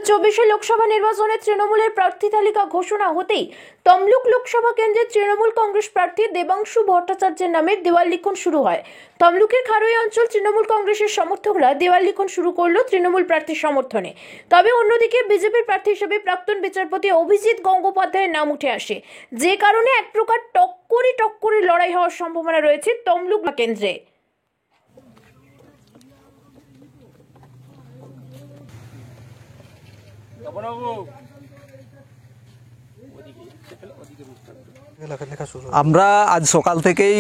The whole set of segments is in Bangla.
2024 লোকসভা নির্বাচনে তৃণমূলের প্রার্থী তালিকা ঘোষণা হতেই তমলুক লোকসভা কেন্দ্রের তৃণমূল কংগ্রেস প্রার্থী দেবাংশু ভট্টাচার্যের নামে দেওয়াল লিখন শুরু হয়। তমলুকের খারোই অঞ্চল তৃণমূল কংগ্রেসের সমর্থকরা দেওয়াল লিখন শুরু করলো তৃণমূল প্রার্থীর সমর্থনে। তবে অন্যদিকে বিজেপির প্রার্থী হিসেবে প্রাক্তন বিচারপতি অভিজিৎ গঙ্গোপাধ্যায়ের নাম উঠে আসে, যে কারণে এক প্রকার টক্করি লড়াই হওয়ার সম্ভাবনা রয়েছে তমলুক কেন্দ্রে। আমরা আজ সকাল থেকেই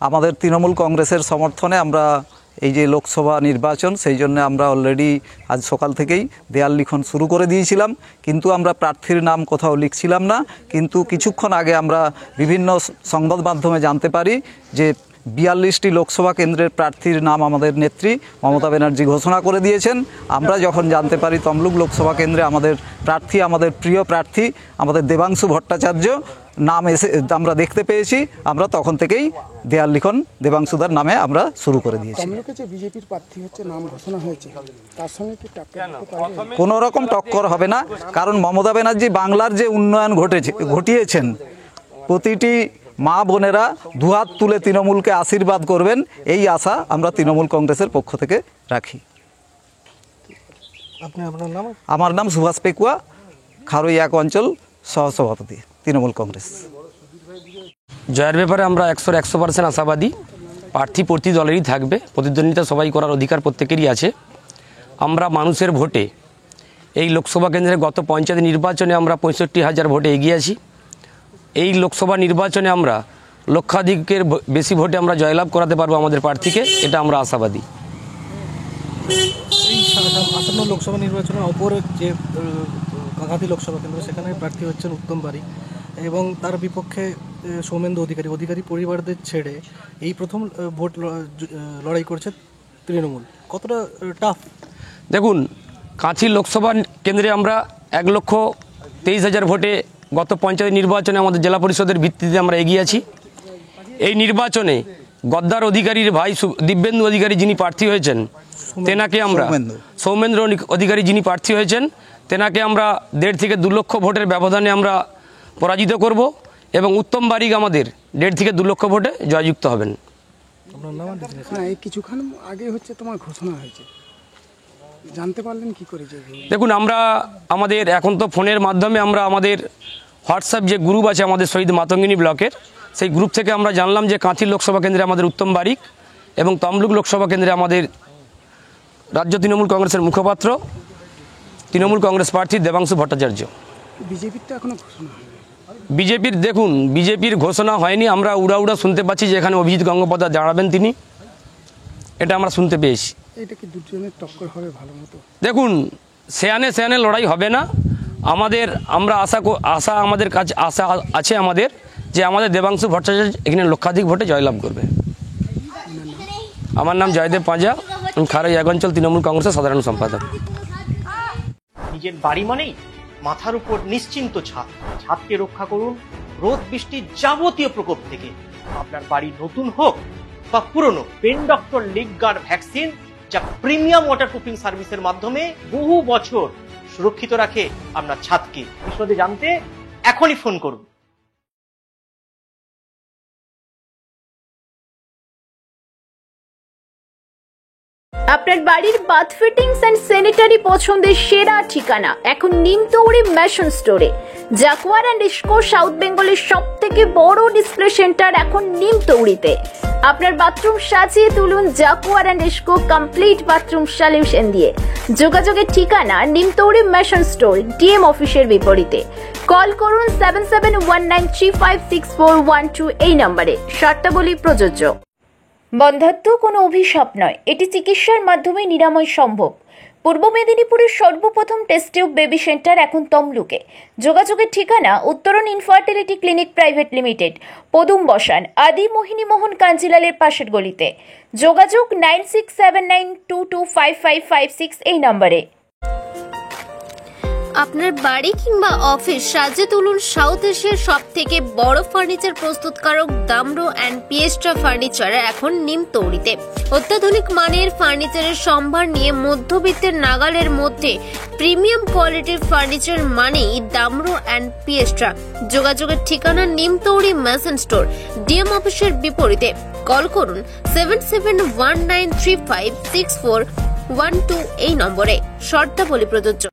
আমাদের তৃণমূল কংগ্রেসের সমর্থনে আমরা এই যে লোকসভা নির্বাচন, সেই জন্য আমরা অলরেডি আজ সকাল থেকেই দেয়াল লিখন শুরু করে দিয়েছিলাম, কিন্তু আমরা প্রার্থীর নাম কোথাও লিখছিলাম না। কিন্তু কিছুক্ষণ আগে আমরা বিভিন্ন সংবাদ মাধ্যমে জানতে পারি যে 42টি লোকসভা কেন্দ্রের প্রার্থীর নাম আমাদের নেত্রী মমতা ব্যানার্জি ঘোষণা করে দিয়েছেন। আমরা যখন জানতে পারি তমলুক লোকসভা কেন্দ্রে আমাদের প্রার্থী, আমাদের প্রিয় প্রার্থী আমাদের দেবাংশু ভট্টাচার্য নাম আমরা দেখতে পেয়েছি, আমরা তখন থেকেই দেয়াল লিখন দেবাংশুদার নামে আমরা শুরু করে দিয়েছি। তমলুকে যে বিজেপির প্রার্থী হচ্ছে নাম ঘোষণা হয়েছে, তার সঙ্গে কি কোনো রকম টক্কর হবে না, কারণ মমতা ব্যানার্জি বাংলার যে উন্নয়ন ঘটিয়েছেন, প্রতিটি মা বোনেরা দুহাত তুলে তৃণমূলকে আশীর্বাদ করবেন, এই আশা আমরা তৃণমূল কংগ্রেসের পক্ষ থেকে রাখি। আমার নাম সুভাষ পেকুয়া, খারোই 1 অঞ্চল সহসভাপতি তৃণমূল কংগ্রেস। জয়ের ব্যাপারে আমরা 100% আশাবাদী। প্রার্থী প্রতি দলেরই থাকবে, প্রতিদ্বন্দ্বিতা সবাই করার অধিকার প্রত্যেকেরই আছে। আমরা মানুষের ভোটে এই লোকসভা কেন্দ্রে গত পঞ্চায়েত নির্বাচনে আমরা 65,000 ভোটে এগিয়ে আছি। এই লোকসভা নির্বাচনে আমরা লক্ষাধিকের বেশি ভোটে আমরা জয়লাভ করাতে পারবো আমাদের প্রার্থীকে, এটা আমরা আশাবাদী। এই আসন্ন লোকসভা নির্বাচনের অপর যে কাঁথি লোকসভা কেন্দ্র, সেখানে প্রার্থী হচ্ছেন উত্তম বারিক এবং তার বিপক্ষে সৌমেন্দ্র অধিকারী পরিবারদের ছেড়ে এই প্রথম ভোট লড়াই করছে তৃণমূল। কতটা টাফ? দেখুন, কাঁথি লোকসভা কেন্দ্রে আমরা 1,23,000 ভোটে গত পঞ্চায়েত নির্বাচনে আমাদের জেলা পরিষদের ভিত্তিতে আমরা এগিয়ে আছি। এই নির্বাচনে গদ্দার অধিকারীর ভাই দিব্যেন্দু অধিকারী যিনি প্রার্থী হয়েছেন, তেনাকে আমরা সৌমেন্দ্র অধিকারী যিনি প্রার্থী হয়েছেন তেনাকে আমরা 1.5 থেকে 2 লক্ষ ভোটের ব্যবধানে আমরা পরাজিত করব এবং উত্তম বারিক আমাদের 1.5 থেকে 2 লক্ষ ভোটে জয়যুক্ত হবেন। এই কিছুক্ষণ আগে হচ্ছে তোমার ঘোষণা হয়েছে, জানতে পারলেন কি করে? দেখুন, আমরা আমাদের এখন তো ফোনের মাধ্যমে আমরা আমাদের হোয়াটসঅ্যাপ যে গ্রুপ আছে আমাদের শহীদ মাতঙ্গিনী ব্লকের, সেই গ্রুপ থেকে আমরা জানলাম যে কাঁথি লোকসভা কেন্দ্রে আমাদের উত্তম বারিক এবং তমলুক লোকসভা কেন্দ্রে আমাদের রাজ্য তৃণমূল কংগ্রেসের মুখপাত্র তৃণমূল কংগ্রেস প্রার্থী দেবাংশু ভট্টাচার্য। বিজেপিরটা এখনো ঘোষণা হয়নি। বিজেপির ঘোষণা হয়নি। আমরা উড়া শুনতে পাচ্ছি যে এখানে অভিজিৎ গঙ্গোপাধ্যায় দাঁড়াবেন তিনি, এটা আমরা শুনতে পেয়েছি। এটা কি দুজনের টক্কর হবে ভালো মতো? দেখুন, সেয়ানে লড়াই হবে না। আমরা আশা আমাদের কাছে আশা আছে আমাদের যে আমাদের দেবাংশু ভট্টাচার্য এখানে লক্ষাধিক ভোটে জয়লাভ করবে। আমার নাম জয়দেব পাঁজা, আমি খারোই 1 অঞ্চল তৃণমূল কংগ্রেসের সাধারণ সম্পাদক। নিজের বাড়ি মানেই মাথার উপর নিশ্চিন্ত ছাদ। ছাদকে রক্ষা করুন রোদ বৃষ্টির যাবতীয় প্রকোপ থেকে। আপনার বাড়ি নতুন হোক বা পুরনো, pen doctor leak guard vaccine, যা প্রিমিয়াম ওয়াটারপ্রুফিং সার্ভিসের মাধ্যমে বহু বছর সুরক্ষিত রাখে আপনার ছাদকে। বিশদে জানতে এখনই ফোন করুন। আপনার বাড়ির বাথ ফিটিংস এন্ড স্যানিটারি পছন্দের সেরা ঠিকানা এখন নিমতৌড়ি ম্যাশন স্টোরে। জাকুয়ার অ্যান্ড ইস্কো সাউথ বেঙ্গলের সবথেকে বড় ডিসপ্লে সেন্টার এখন নিমতৌড়িতে। আপনার বাথরুম সাজিয়ে তুলুন Jaquar and IISCO complete bathroom solution দিয়ে। যোগাযোগের ঠিকানা নিমতৌড়ি ম্যাশন স্টোর, ডিএম অফিসের বিপরীতে। কল করুন 7719356412 এই নম্বরে। শর্তাবলী প্রযোজ্য। বন্ধ্যাত্ব কোনো অভিশাপ নয়, এটি চিকিৎসার মাধ্যমে নিরাময় সম্ভব। পূর্ব মেদিনীপুরের সর্বপ্রথম টেস্ট টিউব বেবি সেন্টার এখন তমলুকে। যোগাযোগের ঠিকানা উত্তরণ ইনফার্টিলিটি ক্লিনিক প্রাইভেট লিমিটেড, পদুম বসান, আদি মোহিনী মোহন কাঞ্জিলালের পাশের গলিতে। যোগাযোগ 9679225556 এই নম্বরে। আপনার বাড়ি কিংবা অফিস সাজিয়ে তুলুন সাউথ এশিয়ার সব থেকে বড় ফার্নিচার প্রস্তুতকারক দামরো অ্যান্ড পিয়েস্ট্রা ফার্নিচার এখন নিমতৌড়িতে। অত্যাধুনিক মানের ফার্নিচারের সম্ভার নিয়ে মধ্যবিত্তের নাগালের মধ্যে প্রিমিয়াম কোয়ালিটির ফার্নিচার মানেই দামরো অ্যান্ড পিয়েস্ট্রা। যোগাযোগের ঠিকানা নিমতৌড়ি মেসন স্টোর, ডিএম অফিসের বিপরীতে। কল করুন 7719356412 এই নম্বরে। শর্তাবলী প্রযোজ্য।